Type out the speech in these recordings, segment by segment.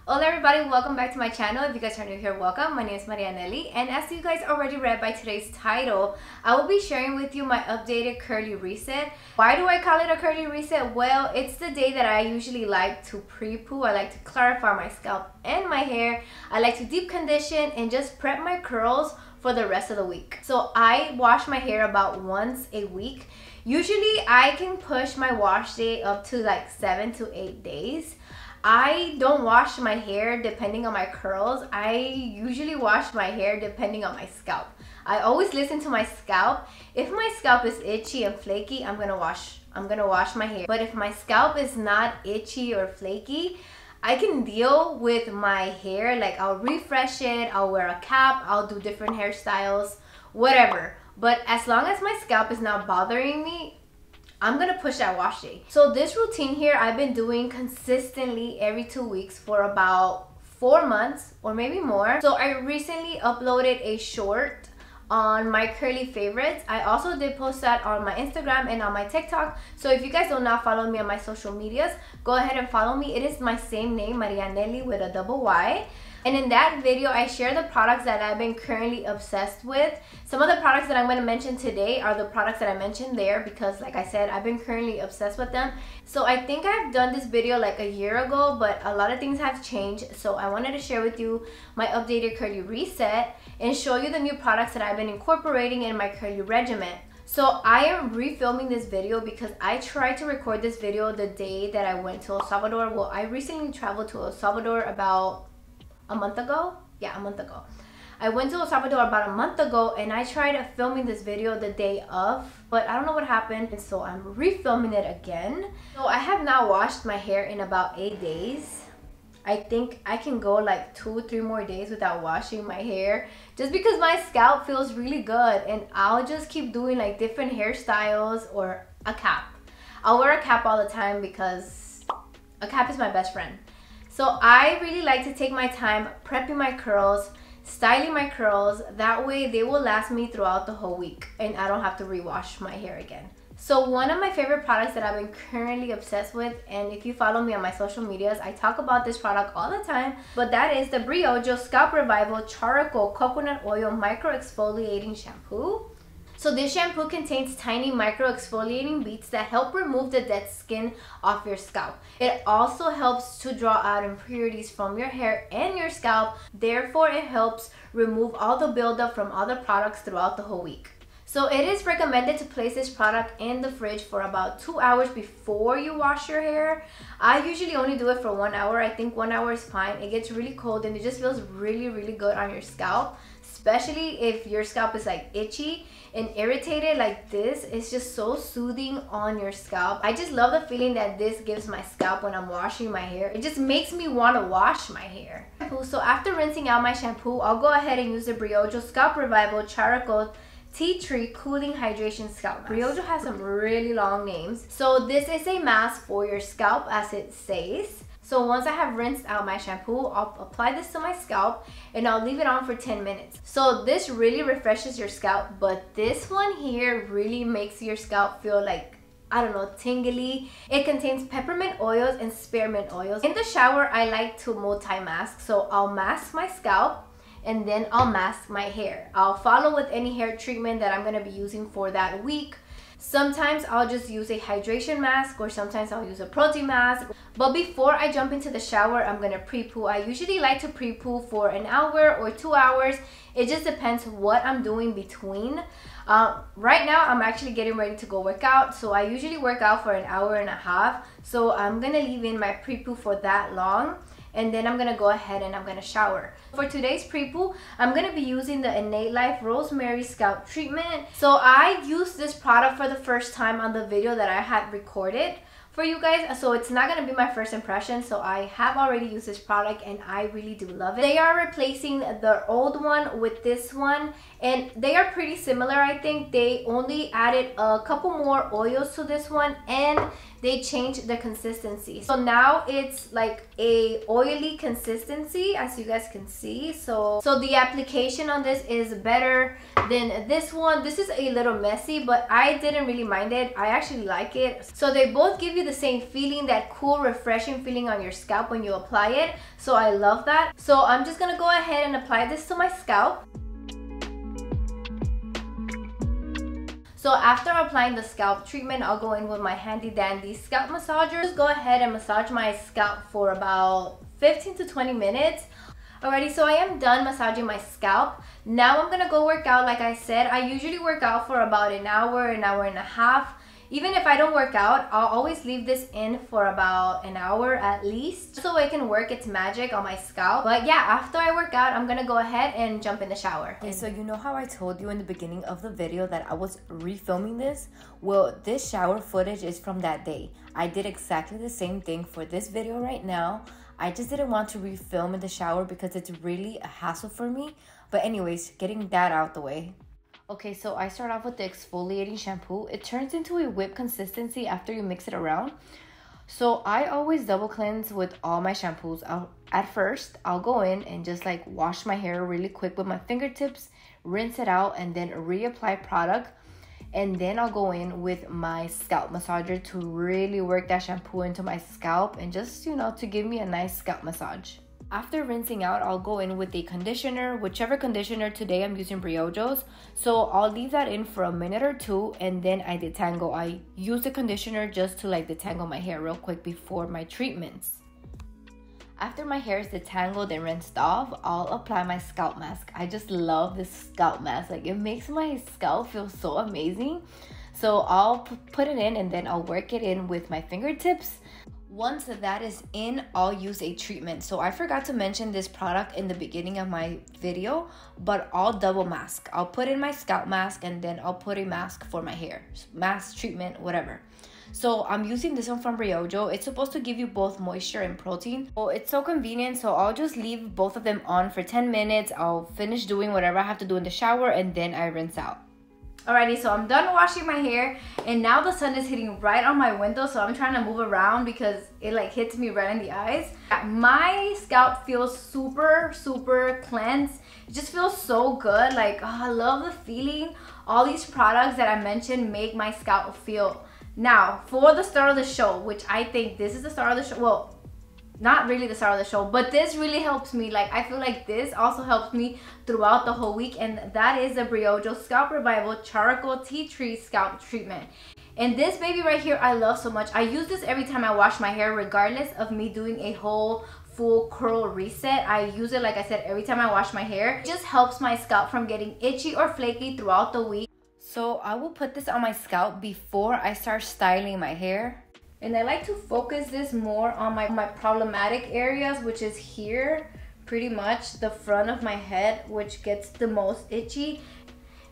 Hola everybody, welcome back to my channel. If you guys are new here, welcome. My name is Marianelli, and as you guys already read by today's title, I will be sharing with you my updated curly reset. Why do I call it a curly reset? Well, it's the day that I usually like to pre-poo. I like to clarify my scalp and my hair. I like to deep condition and just prep my curls for the rest of the week. So I wash my hair about once a week. Usually I can push my wash day up to like 7 to 8 days. I don't wash my hair depending on my curls. I usually wash my hair depending on my scalp. I always listen to my scalp. If my scalp is itchy and flaky, I'm gonna wash my hair. But if my scalp is not itchy or flaky, I can deal with my hair. Like, I'll refresh it, I'll wear a cap, I'll do different hairstyles, whatever. But as long as my scalp is not bothering me, I'm gonna push that wash day. So this routine here, I've been doing consistently every 2 weeks for about 4 months or maybe more. So I recently uploaded a short on my curly favorites. I also did post that on my Instagram and on my TikTok. So if you guys do not follow me on my social medias, go ahead and follow me. It is my same name, Marianelli with a double Y. And in that video, I share the products that I've been currently obsessed with. Some of the products that I'm going to mention today are the products that I mentioned there because, like I said, I've been currently obsessed with them. So I think I've done this video like a year ago, but a lot of things have changed. So I wanted to share with you my updated curly reset and show you the new products that I've been incorporating in my curly regimen. So I am refilming this video because I tried to record this video the day that I went to El Salvador. Well, I recently traveled to El Salvador about a month ago. Yeah, a month ago. I went to El Salvador about a month ago and I tried filming this video the day of, but I don't know what happened, and so I'm refilming it again. So I have not washed my hair in about 8 days. I think I can go like 2 or 3 more days without washing my hair just because my scalp feels really good, and I'll just keep doing like different hairstyles or a cap. I'll wear a cap all the time because a cap is my best friend. So I really like to take my time prepping my curls, styling my curls. That way they will last me throughout the whole week and I don't have to rewash my hair again. So one of my favorite products that I've been currently obsessed with, and if you follow me on my social medias, I talk about this product all the time, but that is the Briojo Scalp Revival Charcoal Coconut Oil Micro Exfoliating Shampoo. So this shampoo contains tiny micro exfoliating beads that help remove the dead skin off your scalp. It also helps to draw out impurities from your hair and your scalp. Therefore, it helps remove all the buildup from other products throughout the whole week. So it is recommended to place this product in the fridge for about 2 hours before you wash your hair. I usually only do it for 1 hour. I think 1 hour is fine. It gets really cold and it just feels really, really good on your scalp. Especially if your scalp is like itchy and irritated like this. It's just so soothing on your scalp. I just love the feeling that this gives my scalp when I'm washing my hair. It just makes me want to wash my hair. So after rinsing out my shampoo, I'll go ahead and use the Briojo Scalp Revival Charcoal Tea Tree Cooling Hydration Scalp Mask. Briojo has some really long names. So this is a mask for your scalp, as it says. So once I have rinsed out my shampoo, I'll apply this to my scalp and I'll leave it on for 10 minutes. So this really refreshes your scalp, but this one here really makes your scalp feel like, I don't know, tingly. It contains peppermint oils and spearmint oils. In the shower, I like to multi-mask. So I'll mask my scalp and then I'll mask my hair. I'll follow with any hair treatment that I'm gonna be using for that week. Sometimes I'll just use a hydration mask, or sometimes I'll use a protein mask. But before I jump into the shower, I'm gonna pre-poo. I usually like to pre-poo for an hour or 2 hours. It just depends what I'm doing between. Right now, I'm actually getting ready to go work out. So I usually work out for an hour and a half. So I'm gonna leave in my pre-poo for that long. And then I'm gonna go ahead and I'm gonna shower. For today's pre-poo, I'm gonna be using the Innate Life Rosemary Scalp Treatment. So I used this product for the first time on the video that I had recorded for you guys, so it's not gonna be my first impression. So I have already used this product and I really do love it. They are replacing the old one with this one, and they are pretty similar. I think they only added a couple more oils to this one and they changed the consistency. So now it's like a oily consistency, as you guys can see. So the application on this is better than this one. This is a little messy, but I didn't really mind it. I actually like it. So they both give you you the same feeling, that cool, refreshing feeling on your scalp when you apply it. So I love that. So I'm just gonna go ahead and apply this to my scalp. So after applying the scalp treatment, I'll go in with my handy dandy scalp massager. Just go ahead and massage my scalp for about 15 to 20 minutes. Alrighty, so I am done massaging my scalp. Now I'm gonna go work out. Like I said, I usually work out for about an hour and a half. Even if I don't work out, I'll always leave this in for about an hour at least, so it can work its magic on my scalp. But yeah, after I work out, I'm gonna go ahead and jump in the shower. Okay, so you know how I told you in the beginning of the video that I was refilming this? Well, this shower footage is from that day. I did exactly the same thing for this video right now. I just didn't want to refilm in the shower because it's really a hassle for me. But anyways, getting that out the way. Okay, so I start off with the exfoliating shampoo. It turns into a whipped consistency after you mix it around. So I always double cleanse with all my shampoos. At first, I'll go in and just like wash my hair really quick with my fingertips, rinse it out, and then reapply product. And then I'll go in with my scalp massager to really work that shampoo into my scalp and just, you know, to give me a nice scalp massage. After rinsing out, I'll go in with a conditioner, whichever conditioner. Today I'm using Briojo's. So I'll leave that in for a minute or two and then I detangle. I use the conditioner just to like detangle my hair real quick before my treatments. After my hair is detangled and rinsed off, I'll apply my scalp mask. I just love this scalp mask. Like, it makes my scalp feel so amazing. So I'll put it in and then I'll work it in with my fingertips. Once that is in, I'll use a treatment. So I forgot to mention this product in the beginning of my video, but I'll double mask. I'll put in my scalp mask and then I'll put a mask for my hair. Mask, treatment, whatever. So I'm using this one from Briojo. It's supposed to give you both moisture and protein. Oh, it's so convenient. So I'll just leave both of them on for 10 minutes. I'll finish doing whatever I have to do in the shower and then I rinse out. Alrighty, so I'm done washing my hair and now the sun is hitting right on my window, so I'm trying to move around because it like hits me right in the eyes. My scalp feels super cleansed. It just feels so good. Like, oh, I love the feeling. All these products that I mentioned make my scalp feel. Now, for the start of the show, which I think this is the start of the show, well, not really the start of the show, but this really helps me. Like, I feel like this also helps me throughout the whole week, and that is the Briojo Scalp Revival Charcoal Tea Tree Scalp Treatment. And this baby right here, I love so much. I use this every time I wash my hair, regardless of me doing a whole full curl reset. I use it, like I said, every time I wash my hair. It just helps my scalp from getting itchy or flaky throughout the week. So I will put this on my scalp before I start styling my hair. And I like to focus this more on my problematic areas, which is here, pretty much the front of my head, which gets the most itchy.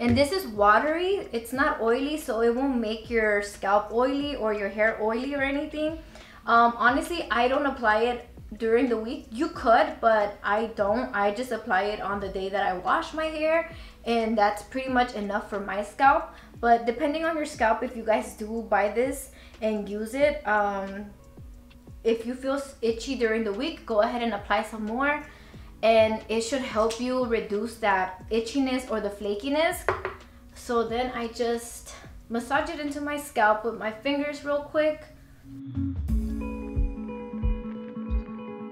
And this is watery, it's not oily, so it won't make your scalp oily or your hair oily or anything. Honestly, I don't apply it during the week. You could, but I don't. I just apply it on the day that I wash my hair, and that's pretty much enough for my scalp. But depending on your scalp, if you guys do buy this and use it, if you feel itchy during the week, go ahead and apply some more, and it should help you reduce that itchiness or the flakiness. So then I just massage it into my scalp with my fingers real quick.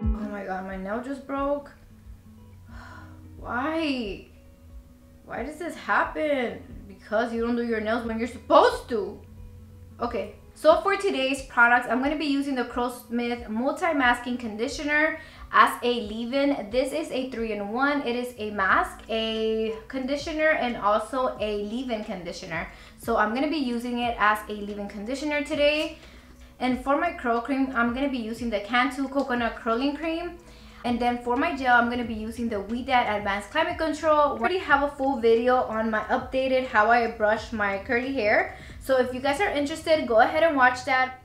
Oh my god, my nail just broke. Why does this happen? Because you don't do your nails when you're supposed to. Okay, so for today's products, I'm going to be using the curlsmith multi-masking conditioner as a leave-in. This is a 3-in-1. It is a mask, a conditioner, and also a leave-in conditioner. So I'm going to be using it as a leave-in conditioner today. And for my curl cream, I'm going to be using the Cantu coconut curling cream. And then for my gel, I'm going to be using the ouidad Advanced Climate Control. I already have a full video on my updated how I brush my curly hair. So if you guys are interested, go ahead and watch that.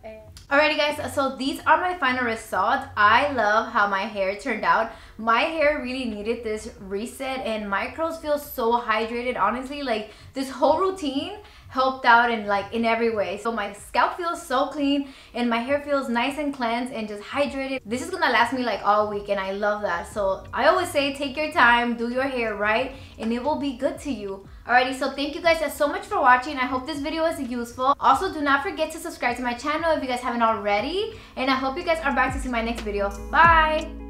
Alrighty guys, so these are my final results. I love how my hair turned out. My hair really needed this reset and my curls feel so hydrated. Honestly, like this whole routine helped out in every way. So my scalp feels so clean and my hair feels nice and cleansed and just hydrated. This is gonna last me like all week and I love that. So I always say take your time, do your hair right, and it will be good to you. Alrighty, so thank you guys so much for watching. I hope this video was useful. Also, do not forget to subscribe to my channel if you guys haven't already. And I hope you guys are back to see my next video. Bye!